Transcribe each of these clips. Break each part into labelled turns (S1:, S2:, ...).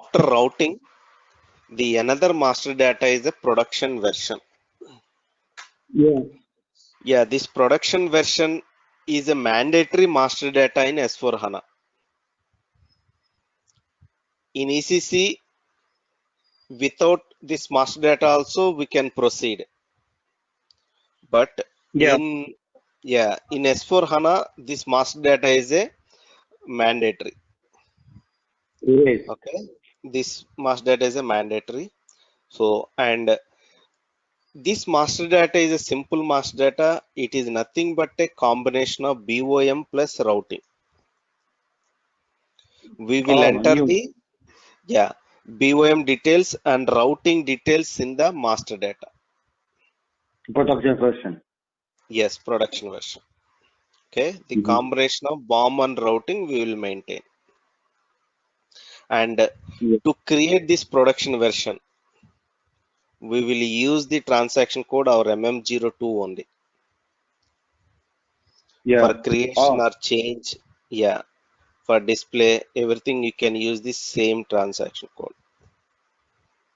S1: after routing, the another master data is a production version. Yeah, this production version is a mandatory master data in S4HANA. In ECC, without this master data also we can proceed. But in S4HANA, this master data is a mandatory.
S2: Yes.
S1: Okay, this master data is a mandatory. So, and this master data is a simple master data. It is nothing but a combination of BOM plus routing. We will enter the BOM details and routing details in the master data.
S2: Production version.
S1: Yes, production version. Okay, the combination of BOM and routing we will maintain. And to create this production version, we will use the transaction code or MM02 only. For creation or change, for display, everything you can use the same transaction code.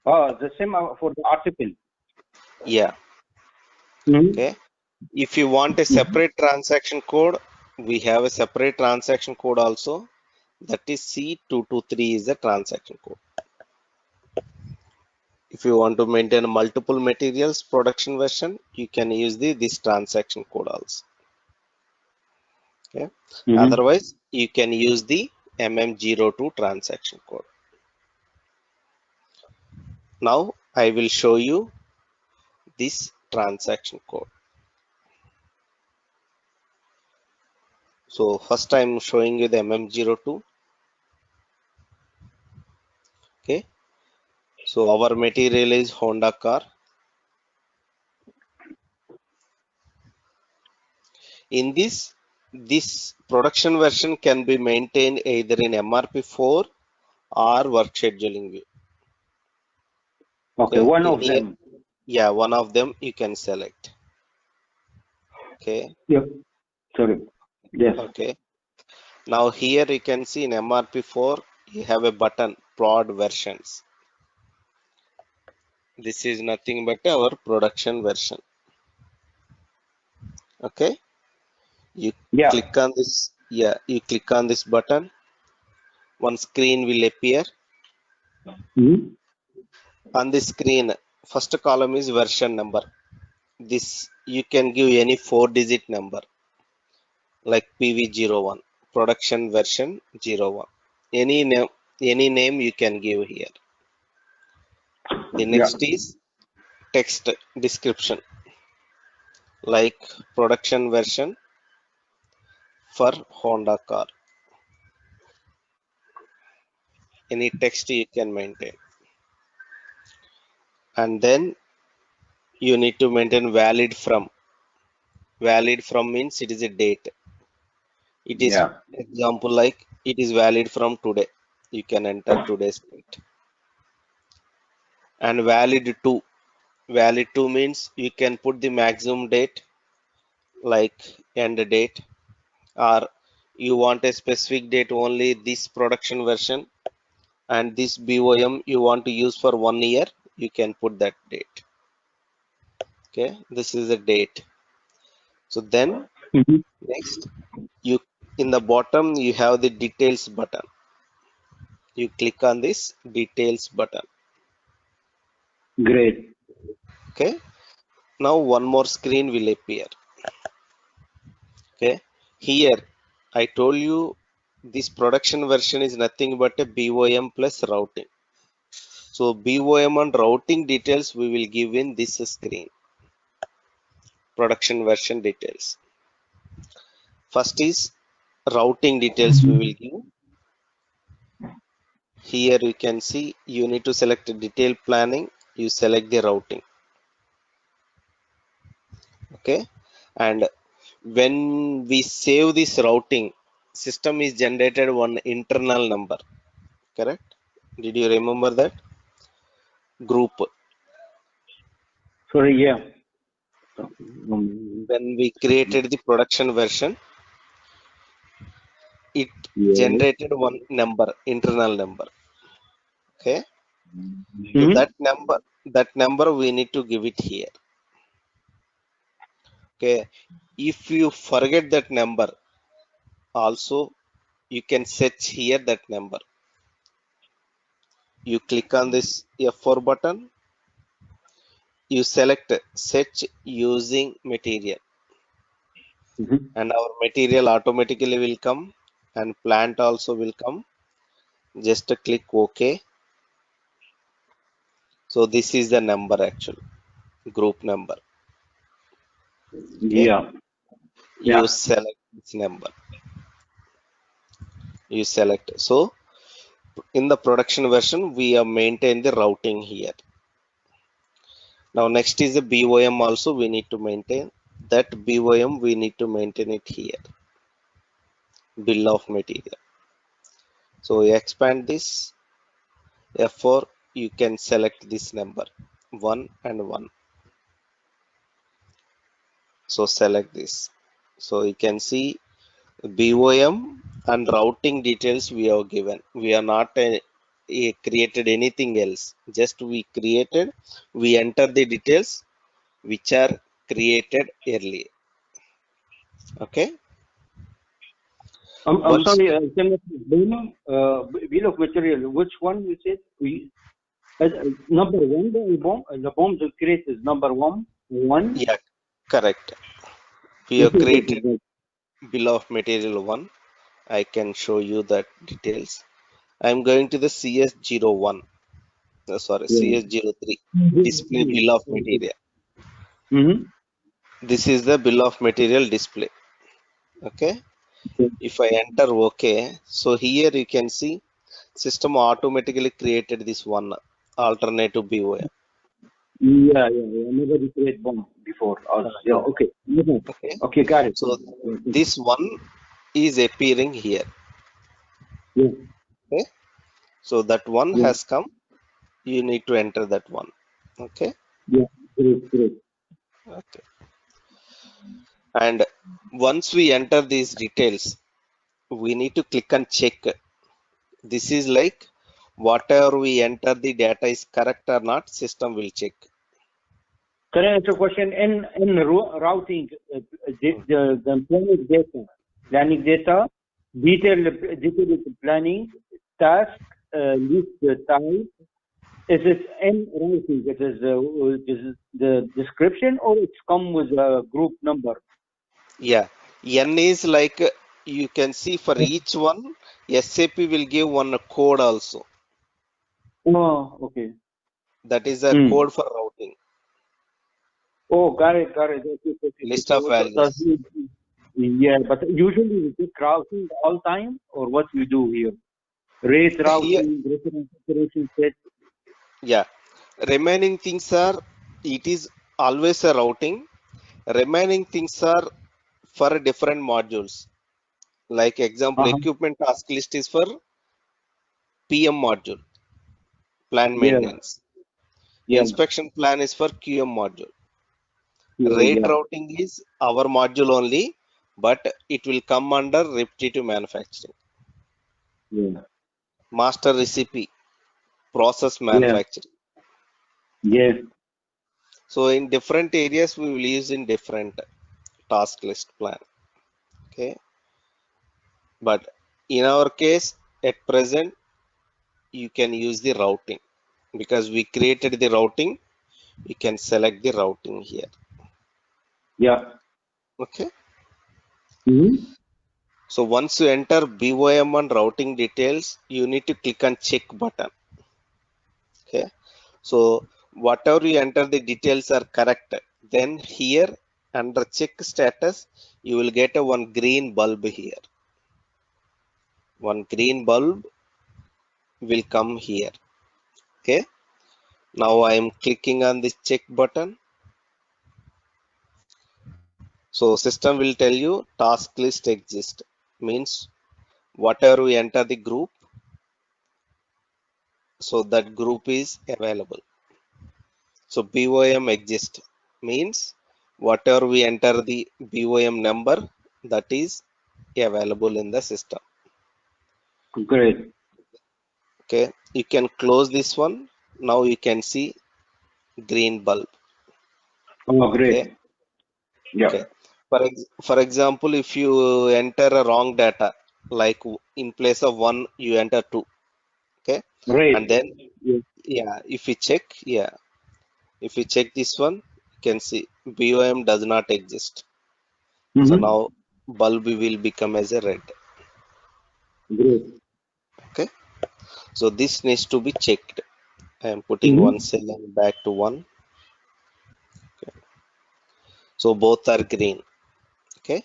S2: The same for the article.
S1: Yeah. Okay. If you want a separate transaction code, we have a separate transaction code also. That is C223 is the transaction code. If you want to maintain multiple materials production version, you can use this transaction code also. Okay. Otherwise, you can use the MM02 transaction code. Now I will show you this transaction code. So first I'm showing you the MM02. Okay. So our material is Honda car. In this production version can be maintained either in MRP4 or work scheduling view.
S2: Okay, one of them.
S1: Yeah, one of them you can select. Okay.
S2: Yep. Sorry. Yes.
S1: Okay. Now here you can see in MRP4 you have a button prod versions. This is nothing but our production version. Okay. You click on this. Yeah, you click on this button. One screen will appear. On the screen, first column is version number. This you can give any 4-digit number like PV01, production version 01. Any name you can give here. The next is text description like production version for Honda car. Any text you can maintain. And then you need to maintain valid from. Valid from means it is a date. It is example like it is valid from today. You can enter today's date. And valid to. Valid to means you can put the maximum date like end date, or you want a specific date only this production version and this BOM you want to use for 1 year, you can put that date. Okay, this is the date. So then next you in the bottom you have the details button. You click on this details button.
S2: Great.
S1: Okay, now one more screen will appear. Okay, here I told you this production version is nothing but a BOM plus routing. So BOM and routing details we will give in this screen. Production version details. First is routing details we will give. Here you can see you need to select detail planning. You select the routing. Okay, and when we save this routing, system is generated one internal number. Correct? Did you remember that? Group.
S2: Sorry,
S1: When we created the production version, it generated one number, internal number. Okay. So
S2: Mm-hmm.
S1: that number we need to give it here. Okay. If you forget that number, also you can search here that number. You click on this F4 button. You select search using material,
S2: Mm-hmm.
S1: and our material automatically will come, and plant also will come. Just click OK. So this is the number actually, group number. Okay.
S2: Yeah.
S1: You
S2: Yeah.
S1: select this number. You select. So in the production version, we have maintained the routing here. Now next is the BOM also we need to maintain. That BOM we need to maintain it here. Bill of material. So you expand this F4, you can select this number 1 and 1. So select this. So you can see BOM and routing details we have given. We are not created anything else. Just we enter the details which are created earlier. Okay.
S2: I'm
S1: Once
S2: sorry, can you explain, bill of material, which one you said? Number one, the bomb to create is number one. One.
S1: Yeah, correct. We
S2: Okay,
S1: have
S2: okay,
S1: created
S2: okay.
S1: bill of material 1. I can show you that details. I'm going to the CS01. Sorry,
S2: Yeah.
S1: CS03. Display bill of
S2: Mm-hmm.
S1: material.
S2: Mm-hmm.
S1: This is the bill of material display. Okay. If I enter OK, so here you can see system automatically created this one alternative BOM.
S2: Yeah, yeah, yeah. Nobody create bomb before us. Yeah,
S1: Yeah.
S2: okay. Mhm.
S1: Okay.
S2: Okay, got it.
S1: So
S2: Okay.
S1: this one is appearing here.
S2: Yeah,
S1: Okay. So that one
S2: yeah,
S1: has come. You need to enter that one. Okay.
S2: yeah. Great, great.
S1: Okay. And once we enter these details, we need to click and check. This is like whatever we enter the data is correct or not, system will check.
S2: Can I ask a question? In routing, the planning data, detailed planning, task, list type. Is it in routing? It is the description, or it's come with a group number?
S1: Yeah. N is like you can see for each one, SAP will give one code also.
S2: Oh, okay.
S1: That is a
S2: Hmm.
S1: code for routing.
S2: Oh, got it, got it. Okay, okay, okay.
S1: List of values.
S2: Yeah, but usually we take routing all time, or what we do here? Rate
S1: Here,
S2: routing, reference operation set.
S1: yeah. Remaining things are, it is always a routing. Remaining things are for different modules. Like example,
S2: Uh-huh.
S1: equipment task list is for PM module, plan
S2: Yeah,
S1: maintenance.
S2: yeah,
S1: Inspection plan is for QM module.
S2: yeah,
S1: Rate
S2: yeah,
S1: routing is our module only, but it will come under repetitive manufacturing.
S2: yeah,
S1: Master recipe, process
S2: yeah,
S1: manufacturing.
S2: yeah.
S1: So in different areas, we will use in different task list plan. Okay. But in our case, at present, you can use the routing because we created the routing. You can select the routing here.
S2: Yeah.
S1: Okay.
S2: Mm-hmm.
S1: So once you enter BOM and routing details, you need to click on check button. Okay. So whatever you enter the details are correct. Then here under check status, you will get a one green bulb here. One green bulb will come here. Okay. Now I am clicking on this check button. So system will tell you task list exists. Means whatever we enter the group, so that group is available. So BOM exists means whatever we enter the BOM number, that is available in the system.
S2: Great.
S1: Okay, you can close this one. Now you can see green bulb.
S2: Oh, great.
S1: Okay.
S2: Yeah.
S1: Okay. For example, if you enter a wrong data, like in place of 1 you enter 2. Okay,
S2: Great.
S1: and then
S2: Yeah.
S1: yeah, if you check this one, you can see BOM does not exist. So
S2: Mm-hmm.
S1: now bulb will become as a red.
S2: Great.
S1: Okay, so this needs to be checked. I am putting one
S2: Mm-hmm.
S1: cell and back to 1. So both are green. Okay,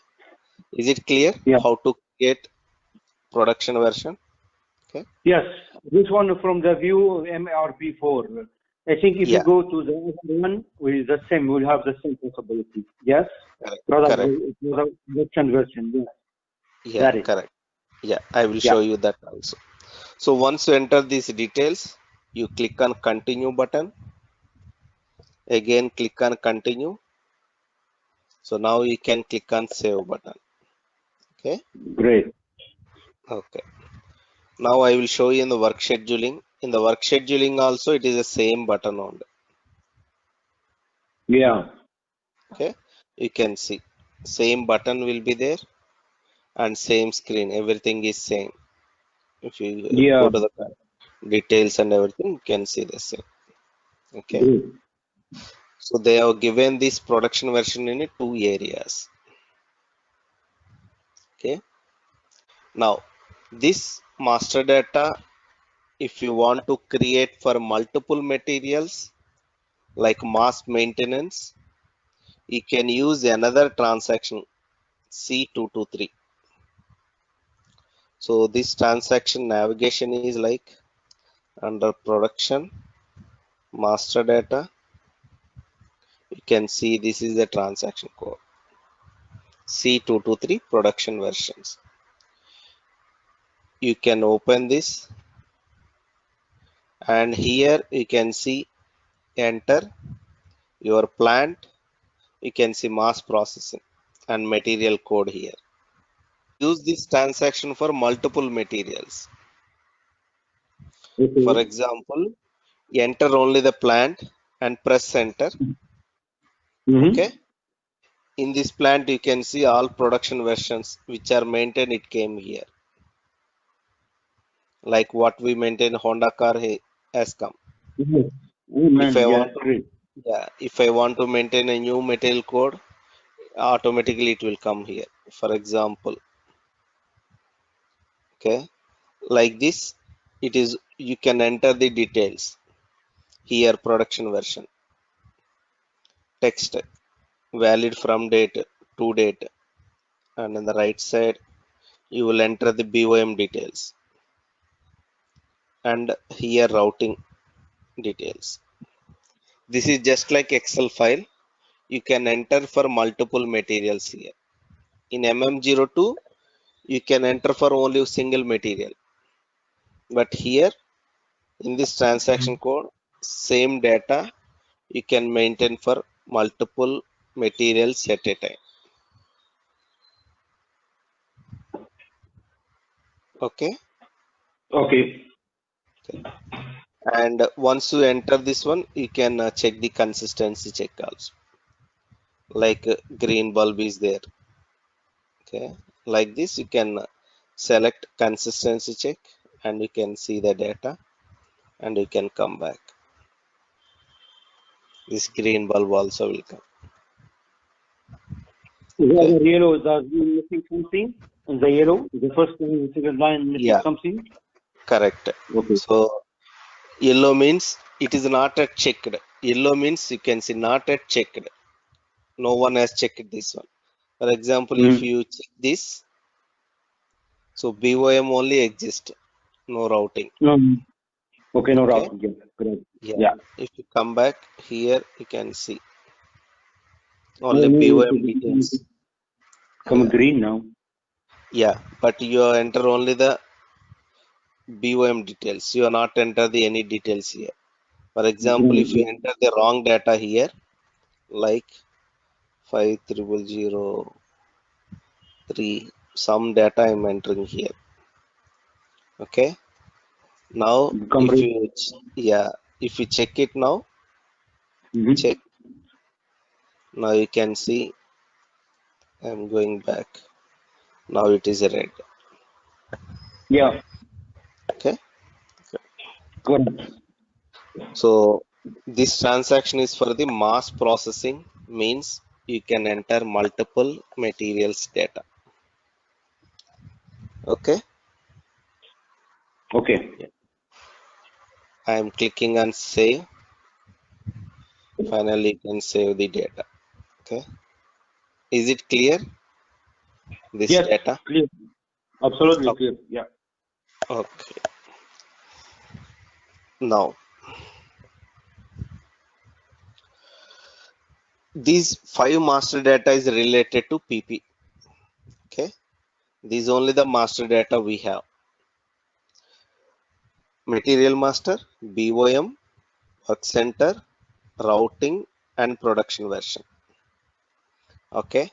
S1: is it clear
S2: Yeah.
S1: how to create production version? Okay,
S2: Yes. This one from the view MRP4. I think if you
S1: yeah,
S2: go to the other one, with the same, we'll have the same possibility. Yes.
S1: correct, correct.
S2: Product production version. Yes.
S1: Yeah,
S2: Got it.
S1: correct. Yeah, I will
S2: Yeah.
S1: show you that also. So once you enter these details, you click on continue button. Again, click on continue. So now you can click on save button. Okay.
S2: Great.
S1: Okay. Now I will show you in the work scheduling. In the work scheduling also, it is the same button only.
S2: Yeah.
S1: Okay. You can see same button will be there and same screen. Everything is same. If you
S2: Yeah.
S1: go to the details and everything, you can see the same. Okay.
S2: Great.
S1: So they have given this production version in 2 areas. Okay. Now this master data, if you want to create for multiple materials like mass maintenance, you can use another transaction C223. So this transaction navigation is like under production master data. You can see this is the transaction code C223 production versions. You can open this and here you can see enter your plant. You can see mass processing and material code here. Use this transaction for multiple materials. For
S2: Okay.
S1: example, enter only the plant and press enter. Okay.
S2: Mm-hmm.
S1: In this plant, you can see all production versions which are maintained. It came here. Like what we maintain Honda car has come.
S2: Yes. Oh,
S1: If
S2: man.
S1: I
S2: Yeah.
S1: want to,
S2: Great.
S1: yeah, if I want to maintain a new material code, automatically it will come here. For example, okay, like this, it is you can enter the details here. Production version text valid from date to date, and on the right side you will enter the BOM details and here routing details. This is just like Excel file. You can enter for multiple materials here. In MM02, you can enter for only single material. But here in this transaction code, same data you can maintain for multiple materials at a time. Okay.
S2: Okay.
S1: And once you enter this one, you can check the consistency check also. Like green bulb is there. Okay. Like this, you can select consistency check and you can see the data and you can come back. This green bulb also will come.
S2: The
S1: Okay.
S2: other yellow, does mean missing something? In the yellow, the first line, the second line missing
S1: Yeah,
S2: something?
S1: correct.
S2: Okay.
S1: So yellow means it is not yet checked. Yellow means you can see not yet checked. No one has checked this one. For example, if
S2: Mm-hmm.
S1: you check this, so BOM only exists, no routing.
S2: Okay, no
S1: Okay.
S2: routing. Yeah. Great.
S1: Yeah.
S2: Yeah.
S1: If you come back here, you can see
S2: Oh,
S1: only
S2: no, it
S1: BOM
S2: will
S1: details.
S2: become
S1: Yeah.
S2: green now.
S1: Yeah. But you enter only the BOM details. You are not enter the any details here. For example, if you
S2: Green.
S1: enter the wrong data here, like 50003, some data I'm entering here. Okay. Now, if
S2: Complete.
S1: you, if you check it now,
S2: Mhm.
S1: check. Now you can see I'm going back. Now it is red.
S2: Yeah,
S1: Okay.
S2: correct.
S1: So this transaction is for the mass processing, means you can enter multiple materials data. Okay.
S2: Okay.
S1: I am clicking on save. Finally, you can save the data. Okay. Is it clear? This
S2: Yes,
S1: data.
S2: clear. Absolutely
S1: Oh,
S2: clear. Yeah.
S1: okay. Now these 5 master data is related to PP. Okay. These only the master data we have. Material master, BOM, work center, routing, and production version. Okay.